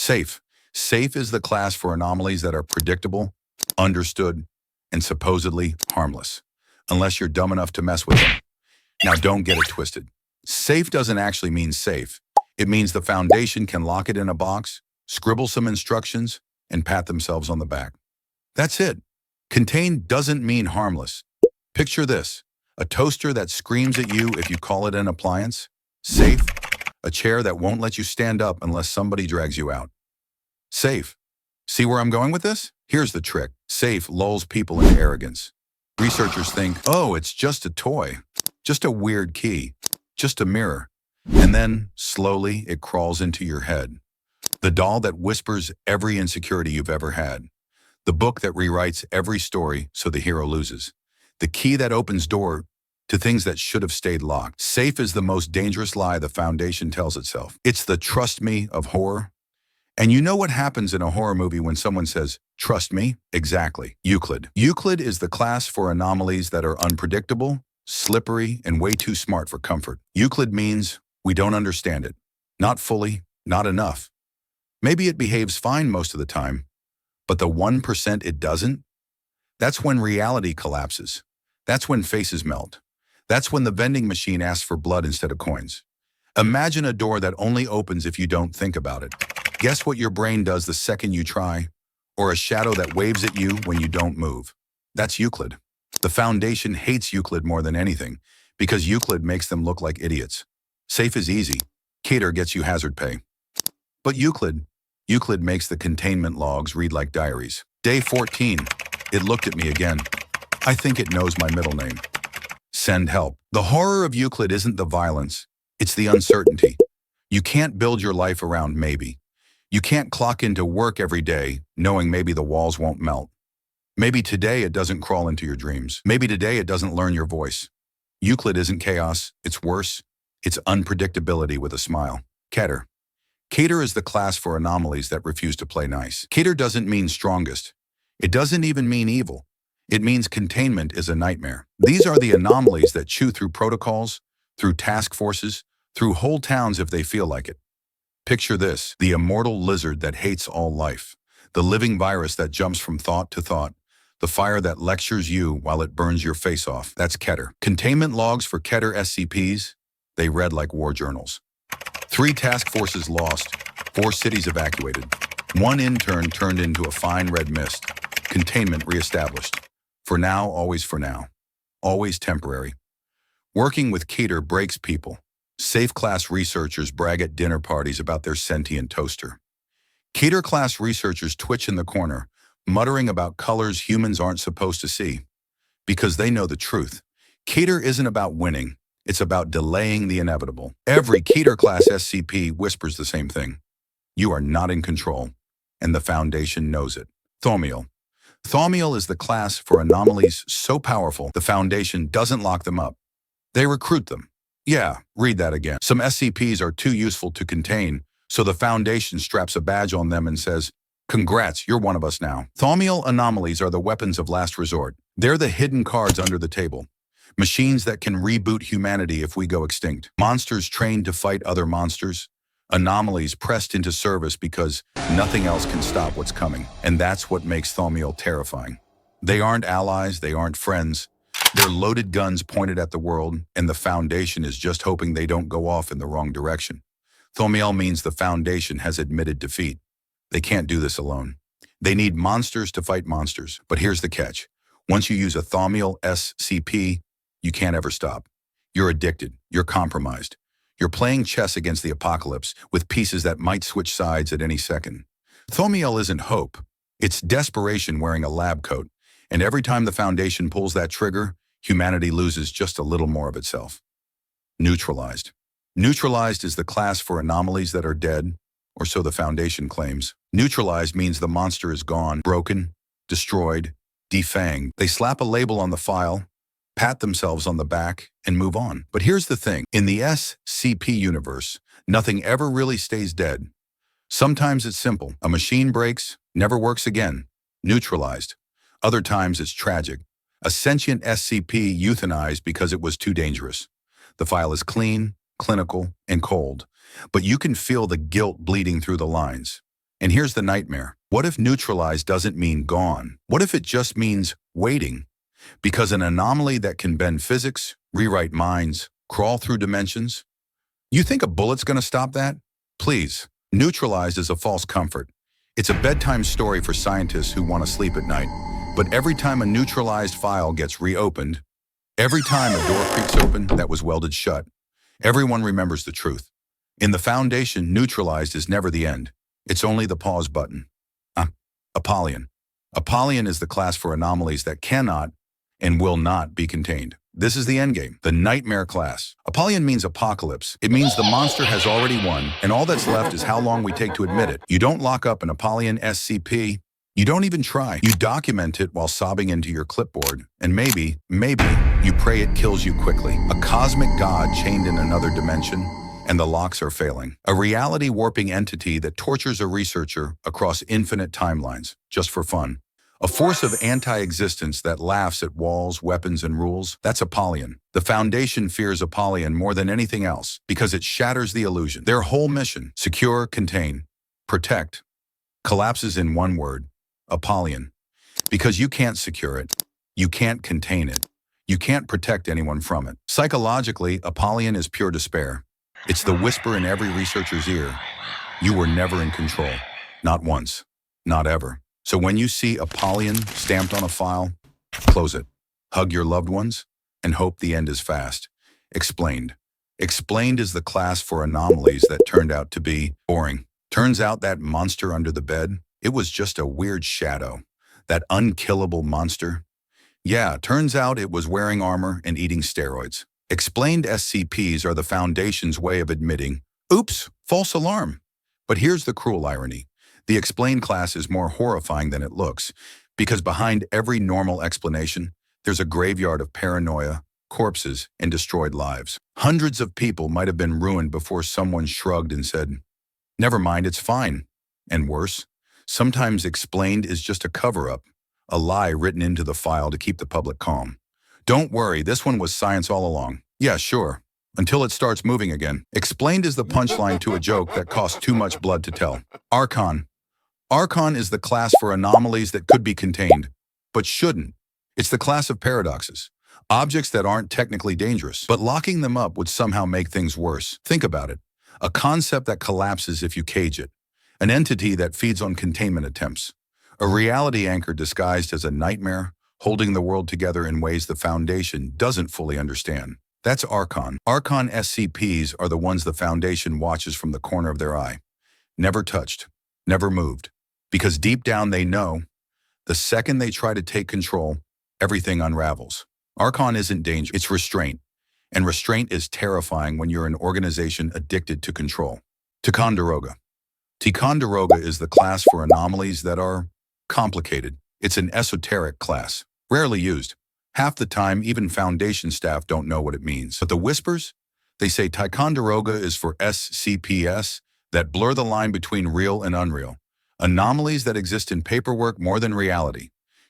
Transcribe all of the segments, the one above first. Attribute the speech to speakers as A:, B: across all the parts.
A: Safe. Safe is the class for anomalies that are predictable, understood, and supposedly harmless, unless you're dumb enough to mess with them. Now don't get it twisted. Safe doesn't actually mean safe. It means the Foundation can lock it in a box, scribble some instructions, and pat themselves on the back. That's it. Contained doesn't mean harmless. Picture this: a toaster that screams at you if you call it an appliance. Safe. A chair that won't let you stand up unless somebody drags you out. Safe. See where I'm going with this? Here's the trick. Safe lulls people into arrogance. Researchers think, oh, it's just a toy, just a weird key, just a mirror. And then, slowly, it crawls into your head. The doll that whispers every insecurity you've ever had. The book that rewrites every story so the hero loses. The key that opens door to things that should have stayed locked. Safe is the most dangerous lie the Foundation tells itself. It's the trust me of horror. And you know what happens in a horror movie when someone says, trust me? Exactly. Euclid. Euclid is the class for anomalies that are unpredictable, slippery, and way too smart for comfort. Euclid means we don't understand it. Not fully, not enough. Maybe it behaves fine most of the time, but the 1% it doesn't? That's when reality collapses. That's when faces melt. That's when the vending machine asks for blood instead of coins. Imagine a door that only opens if you don't think about it. Guess what your brain does the second you try? Or a shadow that waves at you when you don't move. That's Euclid. The Foundation hates Euclid more than anything because Euclid makes them look like idiots. Safe is easy. Keter gets you hazard pay. But Euclid makes the containment logs read like diaries. Day 14. It looked at me again. I think it knows my middle name. Send help. The horror of Euclid isn't the violence. It's the uncertainty. You can't build your life around maybe. You can't clock into work every day knowing maybe the walls won't melt. Maybe today it doesn't crawl into your dreams. Maybe today it doesn't learn your voice. Euclid isn't chaos. It's worse. It's unpredictability with a smile. Keter. Keter is the class for anomalies that refuse to play nice. Keter doesn't mean strongest. It doesn't even mean evil. It means containment is a nightmare. These are the anomalies that chew through protocols, through task forces, through whole towns if they feel like it. Picture this: the immortal lizard that hates all life, the living virus that jumps from thought to thought, the fire that lectures you while it burns your face off. That's Keter. Containment logs for Keter SCPs, they read like war journals. 3 task forces lost, 4 cities evacuated. 1 intern turned into a fine red mist. Containment reestablished. For now, always for now. Always temporary. Working with Keter breaks people. Safe class researchers brag at dinner parties about their sentient toaster. Keter class researchers twitch in the corner, muttering about colors humans aren't supposed to see. Because they know the truth. Keter isn't about winning. It's about delaying the inevitable. Every Keter class SCP whispers the same thing. You are not in control. And the Foundation knows it. Thaumiel. Thaumiel is the class for anomalies so powerful the Foundation doesn't lock them up. They recruit them. Yeah, read that again. Some SCPs are too useful to contain, so the Foundation straps a badge on them and says, congrats, you're one of us now. Thaumiel anomalies are the weapons of last resort. They're the hidden cards under the table. Machines that can reboot humanity if we go extinct. Monsters trained to fight other monsters. Anomalies pressed into service because nothing else can stop what's coming. And that's what makes Thaumiel terrifying. They aren't allies, they aren't friends. They're loaded guns pointed at the world, and the Foundation is just hoping they don't go off in the wrong direction. Thaumiel means the Foundation has admitted defeat. They can't do this alone. They need monsters to fight monsters. But here's the catch. Once you use a Thaumiel SCP, you can't ever stop. You're addicted. You're compromised. You're playing chess against the apocalypse with pieces that might switch sides at any second. Thaumiel isn't hope. It's desperation wearing a lab coat. And every time the Foundation pulls that trigger, humanity loses just a little more of itself. Neutralized. Neutralized is the class for anomalies that are dead, or so the Foundation claims. Neutralized means the monster is gone, broken, destroyed, defanged. They slap a label on the file, pat themselves on the back, and move on. But here's the thing. In the SCP universe, nothing ever really stays dead. Sometimes it's simple. A machine breaks, never works again. Neutralized. Other times it's tragic. A sentient SCP euthanized because it was too dangerous. The file is clean, clinical, and cold. But you can feel the guilt bleeding through the lines. And here's the nightmare. What if neutralized doesn't mean gone? What if it just means waiting? Because an anomaly that can bend physics, rewrite minds, crawl through dimensions? You think a bullet's going to stop that? Please, neutralized is a false comfort. It's a bedtime story for scientists who want to sleep at night. But every time a neutralized file gets reopened, every time a door creaks open that was welded shut, everyone remembers the truth. In the Foundation, neutralized is never the end. It's only the pause button. Apollyon. Apollyon is the class for anomalies that cannot and will not be contained. This is the endgame, the nightmare class. Apollyon means apocalypse. It means the monster has already won, and all that's left is how long we take to admit it. You don't lock up an Apollyon SCP. You don't even try. You document it while sobbing into your clipboard, and maybe, you pray it kills you quickly. A cosmic god chained in another dimension, and the locks are failing. A reality-warping entity that tortures a researcher across infinite timelines, just for fun. A force of anti-existence that laughs at walls, weapons, and rules. That's Apollyon. The Foundation fears Apollyon more than anything else because it shatters the illusion. Their whole mission, secure, contain, protect, collapses in one word, Apollyon. Because you can't secure it, you can't contain it, you can't protect anyone from it. Psychologically, Apollyon is pure despair. It's the whisper in every researcher's ear. You were never in control. Not once. Not ever. So when you see Apollyon stamped on a file, close it. Hug your loved ones and hope the end is fast. Explained. Explained is the class for anomalies that turned out to be boring. Turns out that monster under the bed, it was just a weird shadow. That unkillable monster. Yeah, turns out it was wearing armor and eating steroids. Explained SCPs are the Foundation's way of admitting, oops, false alarm. But here's the cruel irony. The explained class is more horrifying than it looks, because behind every normal explanation, there's a graveyard of paranoia, corpses, and destroyed lives. Hundreds of people might have been ruined before someone shrugged and said, never mind, it's fine. And worse, sometimes explained is just a cover-up, a lie written into the file to keep the public calm. Don't worry, this one was science all along. Yeah, sure. Until it starts moving again. Explained is the punchline to a joke that costs too much blood to tell. Archon. Archon is the class for anomalies that could be contained, but shouldn't. It's the class of paradoxes. Objects that aren't technically dangerous, but locking them up would somehow make things worse. Think about it. A concept that collapses if you cage it. An entity that feeds on containment attempts. A reality anchor disguised as a nightmare, holding the world together in ways the Foundation doesn't fully understand. That's Archon. Archon SCPs are the ones the Foundation watches from the corner of their eye. Never touched. Never moved. Because deep down they know, the second they try to take control, everything unravels. Archon isn't danger, it's restraint. And restraint is terrifying when you're an organization addicted to control. Ticonderoga. Ticonderoga is the class for anomalies that are complicated. It's an esoteric class, rarely used. Half the time, even Foundation staff don't know what it means. But the whispers? They say Ticonderoga is for SCPs that blur the line between real and unreal. Anomalies that exist in paperwork more than reality.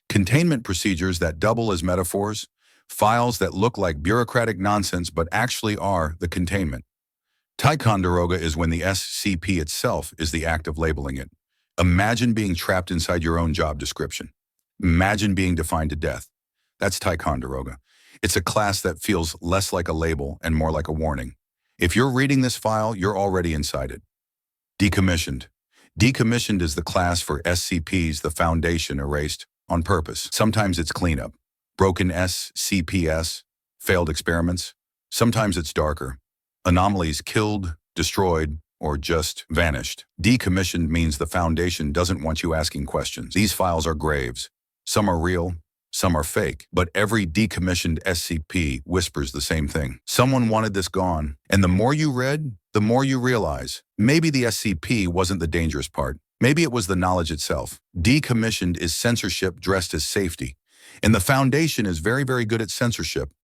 A: Containment procedures that double as metaphors. Files that look like bureaucratic nonsense but actually are the containment. Ticonderoga is when the SCP itself is the act of labeling it. Imagine being trapped inside your own job description. Imagine being defined to death. That's Ticonderoga. It's a class that feels less like a label and more like a warning. If you're reading this file, you're already inside it. Decommissioned. Decommissioned is the class for SCPs the Foundation erased on purpose. Sometimes it's cleanup. Broken SCPs, failed experiments. Sometimes it's darker. Anomalies killed, destroyed, or just vanished. Decommissioned means the Foundation doesn't want you asking questions. These files are graves. Some are real, some are fake. But every decommissioned SCP whispers the same thing. Someone wanted this gone. And the more you read, the more you realize, maybe the SCP wasn't the dangerous part. Maybe it was the knowledge itself. Decommissioned is censorship dressed as safety. And the Foundation is very, very good at censorship.